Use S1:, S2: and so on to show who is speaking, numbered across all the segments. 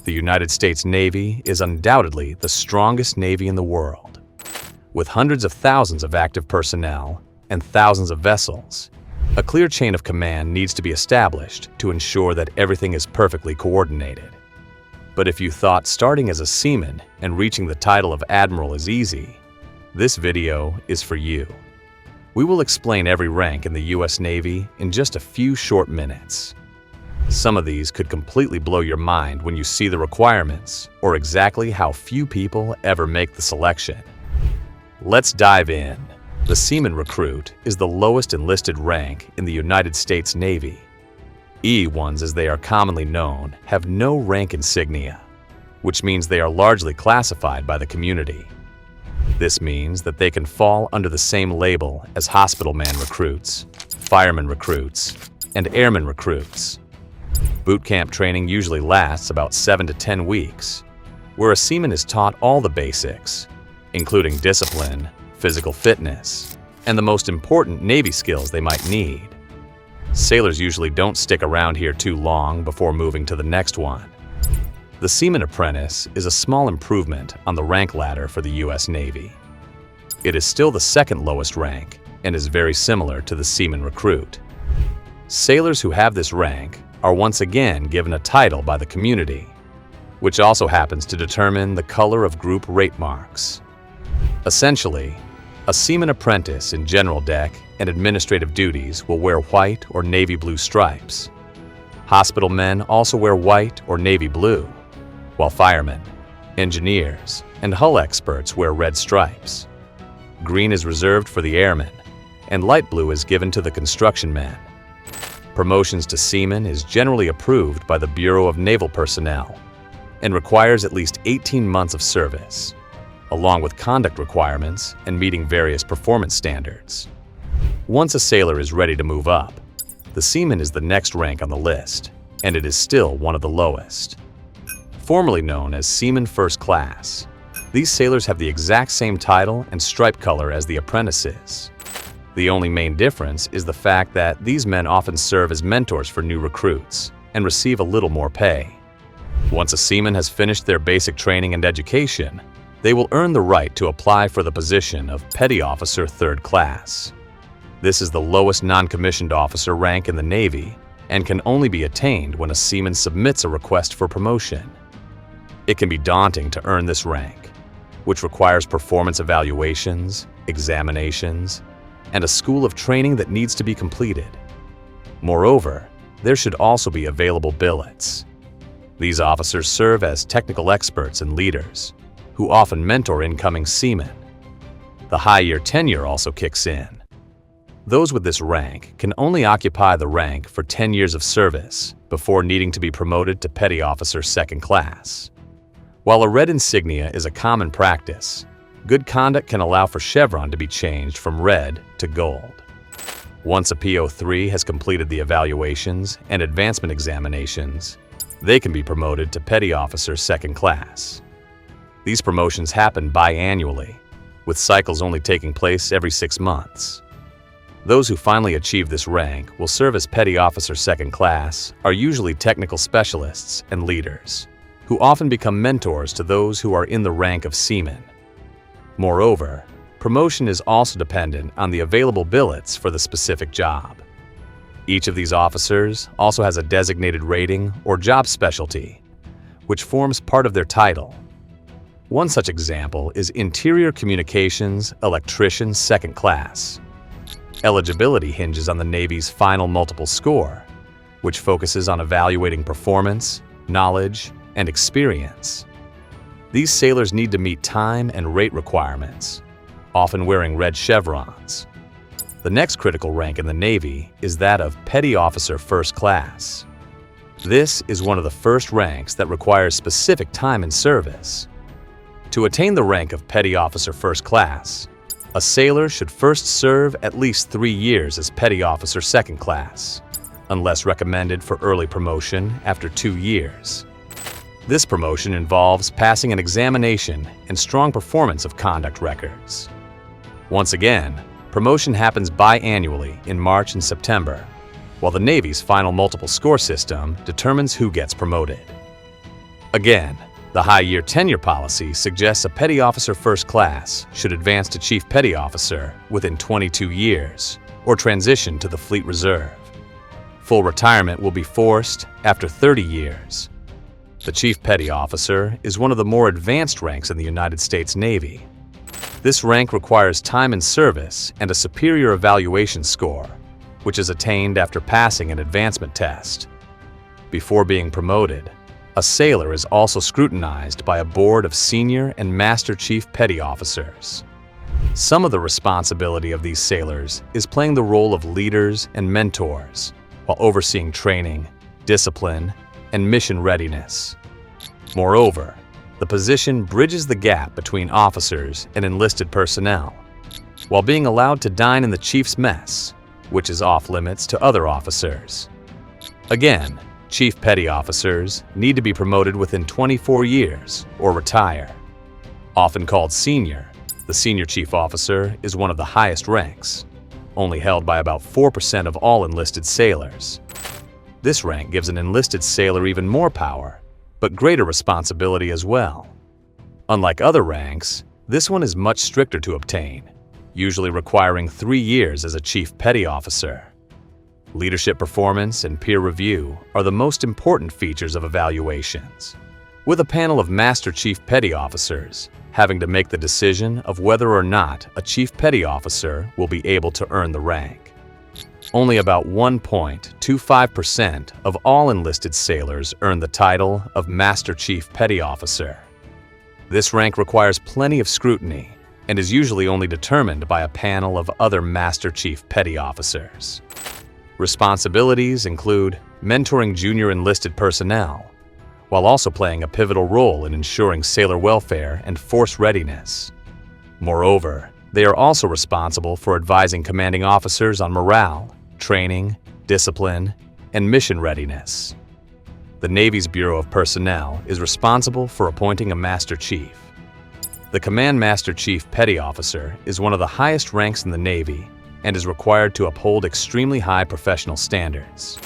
S1: The United States Navy is undoubtedly the strongest Navy in the world. With hundreds of thousands of active personnel and thousands of vessels, a clear chain of command needs to be established to ensure that everything is perfectly coordinated. But if you thought starting as a seaman and reaching the title of Admiral is easy, this video is for you. We will explain every rank in the U.S. Navy in just a few short minutes. Some of these could completely blow your mind when you see the requirements or exactly how few people ever make the selection. Let's dive in. The Seaman Recruit is the lowest enlisted rank in the United States Navy. E-1s, as they are commonly known, have no rank insignia, which means they are largely classified by the community. This means that they can fall under the same label as hospital man recruits, fireman recruits, and airman recruits. Boot camp training usually lasts about 7 to 10 weeks, where a seaman is taught all the basics, including discipline, physical fitness, and the most important Navy skills they might need. Sailors usually don't stick around here too long before moving to the next one. The Seaman Apprentice is a small improvement on the rank ladder for the U.S. Navy. It is still the second lowest rank and is very similar to the Seaman Recruit. Sailors who have this rank are once again given a title by the community, which also happens to determine the color of group rate marks. Essentially, a Seaman Apprentice in general deck and administrative duties will wear white or navy blue stripes. Hospital men also wear white or navy blue, while firemen, engineers, and hull experts wear red stripes. Green is reserved for the airmen, and light blue is given to the construction men. Promotions to seaman is generally approved by the Bureau of Naval Personnel and requires at least 18 months of service, along with conduct requirements and meeting various performance standards. Once a sailor is ready to move up, the seaman is the next rank on the list, and it is still one of the lowest. Formerly known as Seaman First Class, these sailors have the exact same title and stripe color as the apprentices. The only main difference is the fact that these men often serve as mentors for new recruits and receive a little more pay. Once a seaman has finished their basic training and education, they will earn the right to apply for the position of Petty Officer Third Class. This is the lowest non-commissioned officer rank in the Navy and can only be attained when a seaman submits a request for promotion. It can be daunting to earn this rank, which requires performance evaluations, examinations, and a school of training that needs to be completed. Moreover, there should also be available billets. These officers serve as technical experts and leaders, who often mentor incoming seamen. The high-year tenure also kicks in. Those with this rank can only occupy the rank for 10 years of service before needing to be promoted to Petty Officer Second Class. While a red insignia is a common practice, good conduct can allow for chevron to be changed from red to gold. Once a PO3 has completed the evaluations and advancement examinations, they can be promoted to Petty Officer Second Class. These promotions happen biannually, with cycles only taking place every 6 months. Those who finally achieve this rank will serve as Petty Officer Second Class are usually technical specialists and leaders, who often become mentors to those who are in the rank of seamen. Moreover, promotion is also dependent on the available billets for the specific job. Each of these officers also has a designated rating or job specialty, which forms part of their title. One such example is Interior Communications Electrician Second Class. Eligibility hinges on the Navy's final multiple score, which focuses on evaluating performance, knowledge, and experience. These sailors need to meet time and rate requirements, often wearing red chevrons. The next critical rank in the Navy is that of Petty Officer First Class. This is one of the first ranks that requires specific time in service. To attain the rank of Petty Officer First Class, a sailor should first serve at least 3 years as Petty Officer Second Class, unless recommended for early promotion after 2 years. This promotion involves passing an examination and strong performance of conduct records. Once again, promotion happens biannually in March and September, while the Navy's final multiple score system determines who gets promoted. Again, the high year tenure policy suggests a petty officer first class should advance to chief petty officer within 22 years or transition to the Fleet Reserve. Full retirement will be forced after 30 years. The chief petty officer is one of the more advanced ranks in the United States Navy. This rank requires time in service and a superior evaluation score, which is attained after passing an advancement test. Before being promoted, a sailor is also scrutinized by a board of senior and master chief petty officers. Some of the responsibility of these sailors is playing the role of leaders and mentors while overseeing training, discipline, and mission readiness. Moreover, the position bridges the gap between officers and enlisted personnel, while being allowed to dine in the chief's mess, which is off-limits to other officers. Again, chief petty officers need to be promoted within 24 years or retire. Often called senior, the senior chief officer is one of the highest ranks, only held by about 4% of all enlisted sailors. This rank gives an enlisted sailor even more power, but greater responsibility as well. Unlike other ranks, this one is much stricter to obtain, usually requiring 3 years as a chief petty officer. Leadership performance and peer review are the most important features of evaluations, with a panel of Master Chief Petty Officers having to make the decision of whether or not a Chief Petty Officer will be able to earn the rank. Only about 1.25% of all enlisted sailors earn the title of Master Chief Petty Officer. This rank requires plenty of scrutiny and is usually only determined by a panel of other Master Chief Petty Officers. Responsibilities include mentoring junior enlisted personnel, while also playing a pivotal role in ensuring sailor welfare and force readiness. Moreover, they are also responsible for advising commanding officers on morale, training, discipline, and mission readiness. The Navy's Bureau of Personnel is responsible for appointing a Master Chief. The Command Master Chief Petty Officer is one of the highest ranks in the Navy and is required to uphold extremely high professional standards.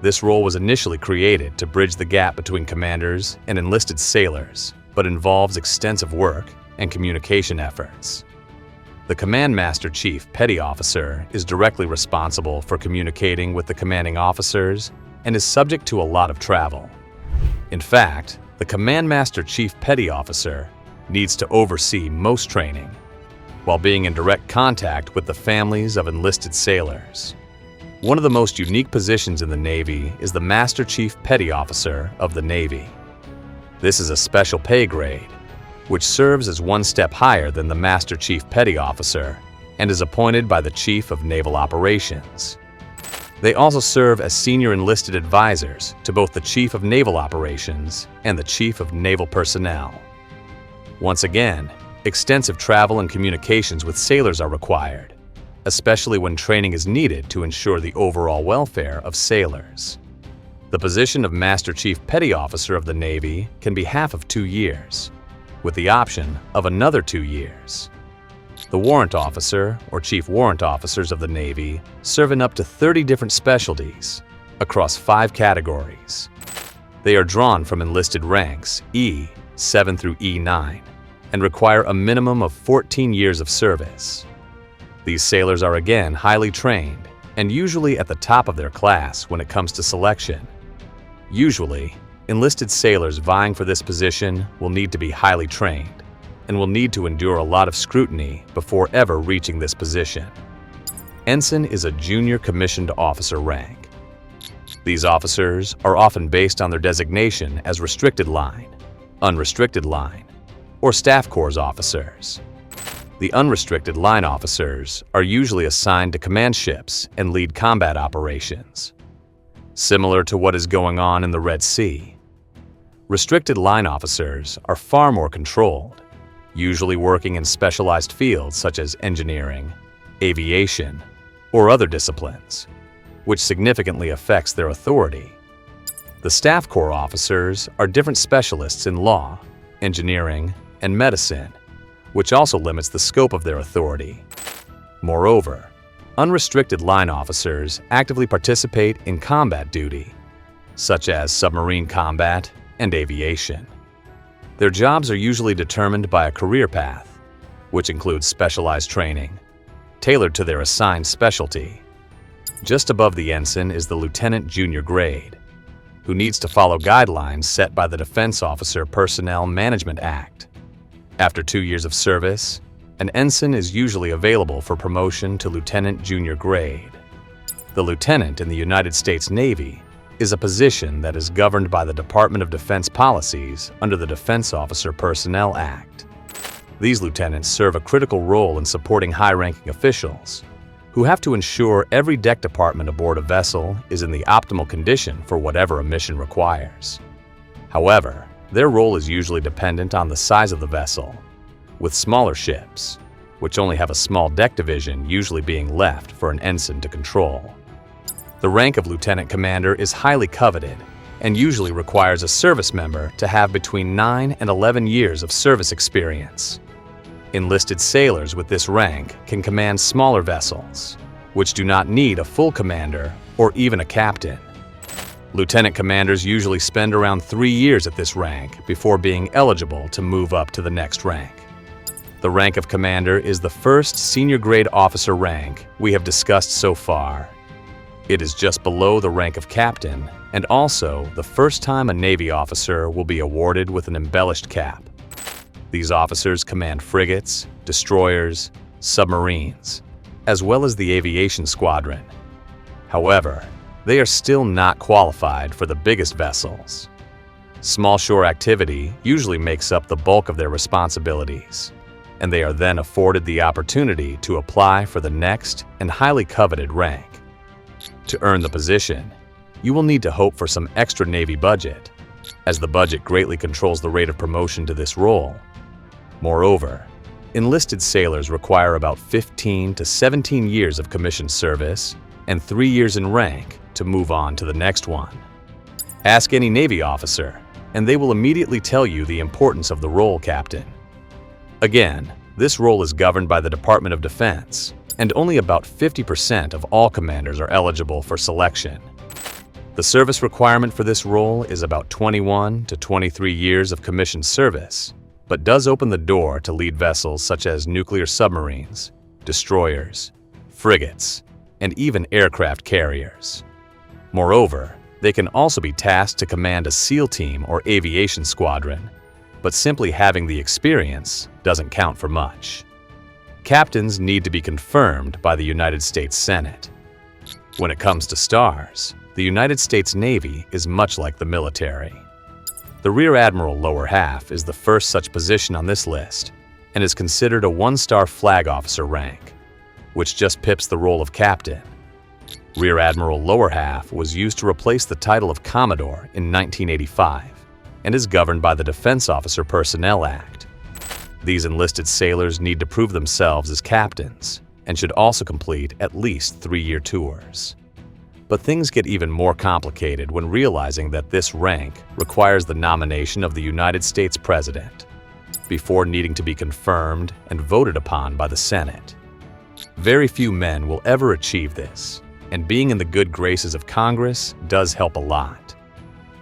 S1: This role was initially created to bridge the gap between commanders and enlisted sailors, but involves extensive work and communication efforts. The Command Master Chief Petty Officer is directly responsible for communicating with the commanding officers and is subject to a lot of travel. In fact, the Command Master Chief Petty Officer needs to oversee most training, while being in direct contact with the families of enlisted sailors. One of the most unique positions in the Navy is the Master Chief Petty Officer of the Navy. This is a special pay grade, which serves as one step higher than the Master Chief Petty Officer and is appointed by the Chief of Naval Operations. They also serve as senior enlisted advisors to both the Chief of Naval Operations and the Chief of Naval Personnel. Once again, extensive travel and communications with sailors are required, especially when training is needed to ensure the overall welfare of sailors. The position of Master Chief Petty Officer of the Navy can be half of 2 years, with the option of another 2 years. The Warrant Officer or Chief Warrant Officers of the Navy serve in up to 30 different specialties across 5 categories. They are drawn from enlisted ranks E7 through E9 and require a minimum of 14 years of service. These sailors are again highly trained and usually at the top of their class when it comes to selection. Usually, enlisted sailors vying for this position will need to be highly trained and will need to endure a lot of scrutiny before ever reaching this position. Ensign is a junior commissioned officer rank. These officers are often based on their designation as restricted line, unrestricted line, or staff corps officers. The unrestricted line officers are usually assigned to command ships and lead combat operations, similar to what is going on in the Red Sea. Restricted line officers are far more controlled, usually working in specialized fields such as engineering, aviation, or other disciplines, which significantly affects their authority. The staff corps officers are different specialists in law, engineering, and medicine, which also limits the scope of their authority. Moreover, unrestricted line officers actively participate in combat duty, such as submarine combat, and aviation. Their jobs are usually determined by a career path, which includes specialized training, tailored to their assigned specialty. Just above the ensign is the lieutenant junior grade, who needs to follow guidelines set by the Defense Officer Personnel Management Act. After 2 years of service, an ensign is usually available for promotion to lieutenant junior grade. The lieutenant in the United States Navy is a position that is governed by the Department of Defense policies under the Defense Officer Personnel Act. These lieutenants serve a critical role in supporting high-ranking officials who have to ensure every deck department aboard a vessel is in the optimal condition for whatever a mission requires. However, their role is usually dependent on the size of the vessel, with smaller ships, which only have a small deck division usually being left for an ensign to control. The rank of lieutenant commander is highly coveted and usually requires a service member to have between 9 and 11 years of service experience. Enlisted sailors with this rank can command smaller vessels, which do not need a full commander or even a captain. Lieutenant commanders usually spend around 3 years at this rank before being eligible to move up to the next rank. The rank of commander is the first senior grade officer rank we have discussed so far. It is just below the rank of captain and also the first time a Navy officer will be awarded with an embellished cap. These officers command frigates, destroyers, submarines, as well as the aviation squadron. However, they are still not qualified for the biggest vessels. Small shore activity usually makes up the bulk of their responsibilities, and they are then afforded the opportunity to apply for the next and highly coveted rank. To earn the position, you will need to hope for some extra Navy budget, as the budget greatly controls the rate of promotion to this role. Moreover, enlisted sailors require about 15 to 17 years of commissioned service and 3 years in rank to move on to the next one. Ask any Navy officer, and they will immediately tell you the importance of the role captain. Again, this role is governed by the Department of Defense, and only about 50% of all commanders are eligible for selection. The service requirement for this role is about 21 to 23 years of commissioned service, but does open the door to lead vessels such as nuclear submarines, destroyers, frigates, and even aircraft carriers. Moreover, they can also be tasked to command a SEAL team or aviation squadron, but simply having the experience doesn't count for much. Captains need to be confirmed by the United States Senate. When it comes to stars, the United States Navy is much like the military. The Rear Admiral lower half is the first such position on this list and is considered a 1-star flag officer rank, which just pips the role of captain. Rear Admiral lower half was used to replace the title of Commodore in 1985 and is governed by the Defense Officer Personnel Act. These enlisted sailors need to prove themselves as captains and should also complete at least 3-year tours. But things get even more complicated when realizing that this rank requires the nomination of the United States President before needing to be confirmed and voted upon by the Senate. Very few men will ever achieve this, and being in the good graces of Congress does help a lot.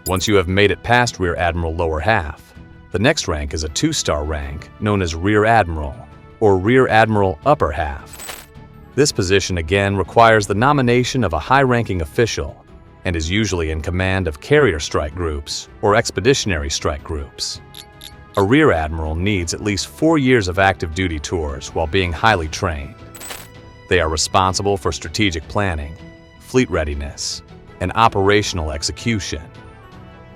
S1: Once you have made it past Rear Admiral lower half, the next rank is a 2-star rank known as Rear Admiral or Rear Admiral upper half. This position again requires the nomination of a high-ranking official and is usually in command of carrier strike groups or expeditionary strike groups. A Rear Admiral needs at least 4 years of active duty tours while being highly trained. They are responsible for strategic planning, fleet readiness, and operational execution.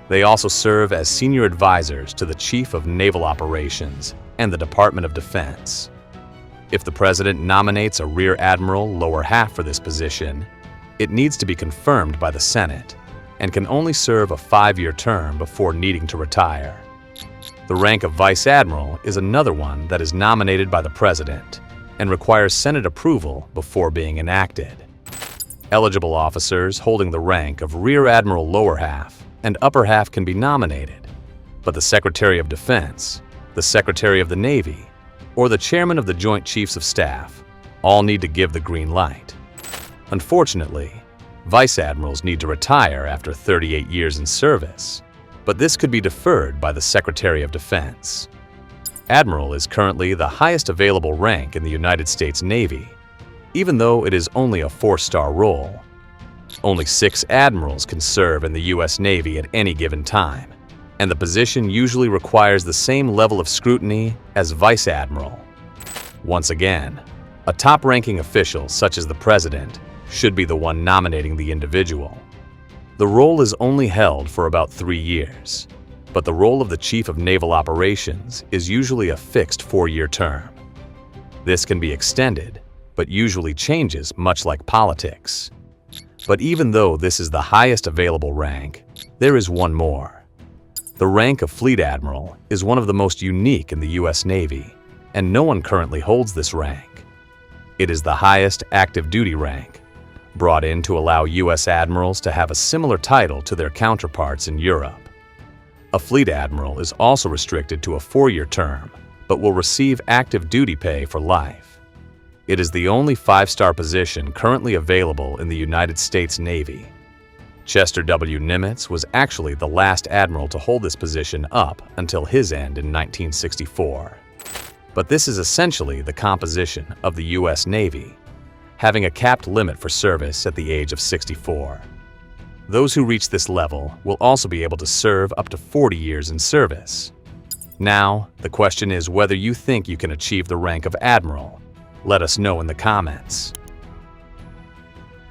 S1: They also serve as senior advisors to the Chief of Naval Operations and the Department of Defense. If the President nominates a Rear Admiral lower half for this position, it needs to be confirmed by the Senate and can only serve a 5-year term before needing to retire. The rank of Vice Admiral is another one that is nominated by the President and requires Senate approval before being enacted. Eligible officers holding the rank of Rear Admiral lower half and upper half can be nominated, but the Secretary of Defense, the Secretary of the Navy, or the Chairman of the Joint Chiefs of Staff all need to give the green light. Unfortunately, Vice Admirals need to retire after 38 years in service, but this could be deferred by the Secretary of Defense. Admiral is currently the highest available rank in the United States Navy, even though it is only a 4-star role. Only 6 admirals can serve in the U.S. Navy at any given time, and the position usually requires the same level of scrutiny as Vice Admiral. Once again, a top-ranking official such as the President should be the one nominating the individual. The role is only held for about 3 years, but the role of the Chief of Naval Operations is usually a fixed 4-year term. This can be extended, but usually changes much like politics. But even though this is the highest available rank, there is one more. The rank of Fleet Admiral is one of the most unique in the U.S. Navy, and no one currently holds this rank. It is the highest active duty rank, brought in to allow U.S. admirals to have a similar title to their counterparts in Europe. A Fleet Admiral is also restricted to a 4-year term, but will receive active duty pay for life. It is the only 5-star position currently available in the United States Navy. Chester W. Nimitz was actually the last admiral to hold this position up until his end in 1964. But this is essentially the composition of the U.S. Navy, having a capped limit for service at the age of 64. Those who reach this level will also be able to serve up to 40 years in service. Now, the question is whether you think you can achieve the rank of Admiral. Let us know in the comments.